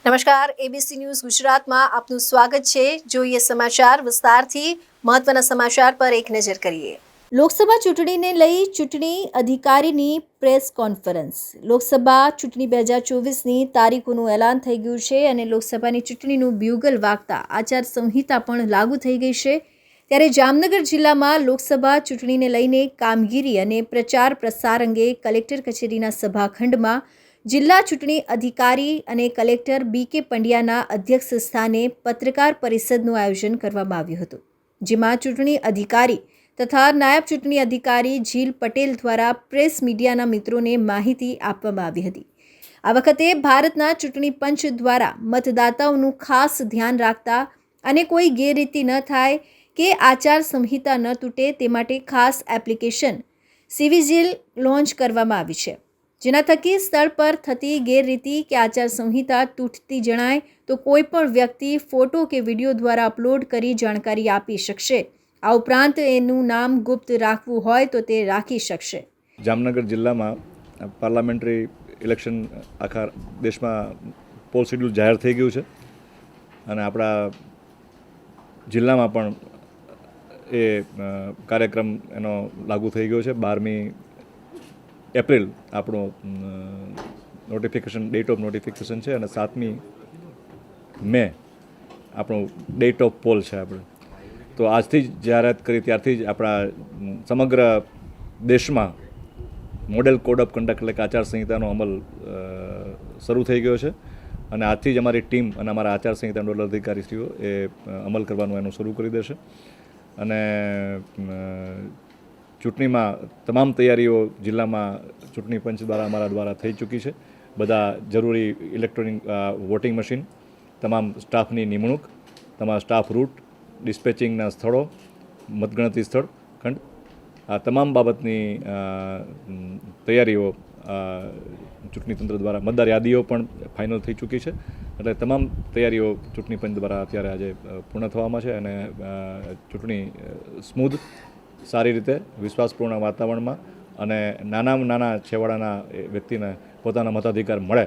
નમસ્કાર, ABC news ગુજરાતમાં આપનું સ્વાગત છે। જોઈએ સમાચાર વિસ્તારથી। મહત્વના સમાચાર પર એક નજર કરીએ। લોકસભા ચૂંટણીને લઈ ચૂંટણી અધિકારીની પ્રેસ કોન્ફરન્સ। લોકસભા ચૂંટણી 2024ની તારીખોનું એલાન થઈ ગયું છે અને લોકસભાની ચૂંટણીનું બ્યુગલ વાગતા આચારસંહિતા પણ લાગુ થઈ ગઈ છે। ત્યારે જામનગર જિલ્લામાં લોકસભા ચૂંટણીને લઈને કામગીરી અને પ્રચાર પ્રસાર અંગે કલેક્ટર કચેરીના સભાખંડમાં જિલ્લા ચૂંટણી અધિકારી અને કલેક્ટર બી.કે. પંડ્યાના અધ્યક્ષ સ્થાને પત્રકાર પરિષદનું આયોજન કરવામાં આવ્યું હતું, જેમાં ચૂંટણી અધિકારી તથા નાયબ ચૂંટણી અધિકારી જીલ પટેલ દ્વારા પ્રેસ મીડિયાના મિત્રોને માહિતી આપવામાં આવી હતી। આ વખતે ભારતના ચૂંટણી પંચ દ્વારા મતદાતાઓનું ખાસ ધ્યાન રાખતા અને કોઈ ગેરરીતિ ન થાય કે આચાર સંહિતા ન તૂટે તે માટે ખાસ એપ્લિકેશન સીવીજીલ લોન્ચ કરવામાં આવી છે, જેના થકી સ્થળ પર થતી ગેરરીતિ કે આચાર સંહિતા તૂટતી જણાય તો કોઈ પણ વ્યક્તિ ફોટો કે વિડીયો દ્વારા અપલોડ કરી જાણકારી આપી શકશે। આ ઉપરાંત એનું નામ ગુપ્ત રાખવું હોય તો તે રાખી શકશે। જામનગર જિલ્લામાં પાર્લામેન્ટરી ઇલેક્શન આખા દેશમાં પોલ શેડ્યુલ જાહેર થઈ ગયું છે અને આપણા જિલ્લામાં પણ એ કાર્યક્રમ એનો લાગુ થઈ ગયો છે। 12મી એપ્રિલ આપણો નોટિફિકેશન ડેટ ઓફ નોટિફિકેશન છે અને 7મી મે આપણો ડેટ ઓફ પોલ છે। આપણે તો આજથી જ જાહેરાત કરી ત્યારથી જ આપણા સમગ્ર દેશમાં મોડેલ કોડ ઓફ કન્ડક્ટ એટલે કે આચારસંહિતાનો અમલ શરૂ થઈ ગયો છે અને આજથી જ અમારી ટીમ અને અમારા આચારસંહિતા નોડલ અધિકારીશ્રીઓ એ અમલ કરવાનું એનું શરૂ કરી દેશે અને ચૂંટણીમાં તમામ તૈયારીઓ જિલ્લામાં ચૂંટણી પંચ દ્વારા અમારા દ્વારા થઈ ચૂકી છે। બધા જરૂરી ઇલેક્ટ્રોનિક વોટિંગ મશીન, તમામ સ્ટાફની નિમણૂક, તમામ સ્ટાફ રૂટ, ડિસ્પેચિંગના સ્થળો, મતગણતરી સ્થળ ખંડ, આ તમામ બાબતની તૈયારીઓ ચૂંટણી તંત્ર દ્વારા મતદાર યાદીઓ પણ ફાઇનલ થઈ ચૂકી છે। એટલે તમામ તૈયારીઓ ચૂંટણી પંચ દ્વારા અત્યારે આજે પૂર્ણ થવામાં છે અને ચૂંટણી સ્મૂધ, સારી રીતે વિશ્વાસપૂર્ણ વાતાવરણમાં અને નાનામાં નાના છેવાડાના વ્યક્તિને પોતાના મતાધિકાર મળે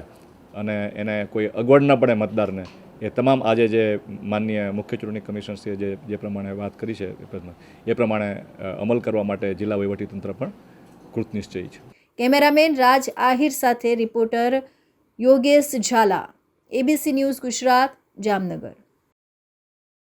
અને એને કોઈ અગવડ ન પડે મતદારને, એ તમામ આજે જે માનનીય મુખ્ય ચૂંટણી કમિશનરશ્રીએ જે પ્રમાણે વાત કરી છે એ પ્રમાણે અમલ કરવા માટે જિલ્લા વહીવટીતંત્ર પણ કૃતનિશ્ચયી છે। કેમેરામેન રાજ આહિર સાથે reporter Yogesh Jhala, ABC News Gujarat, Jamnagar.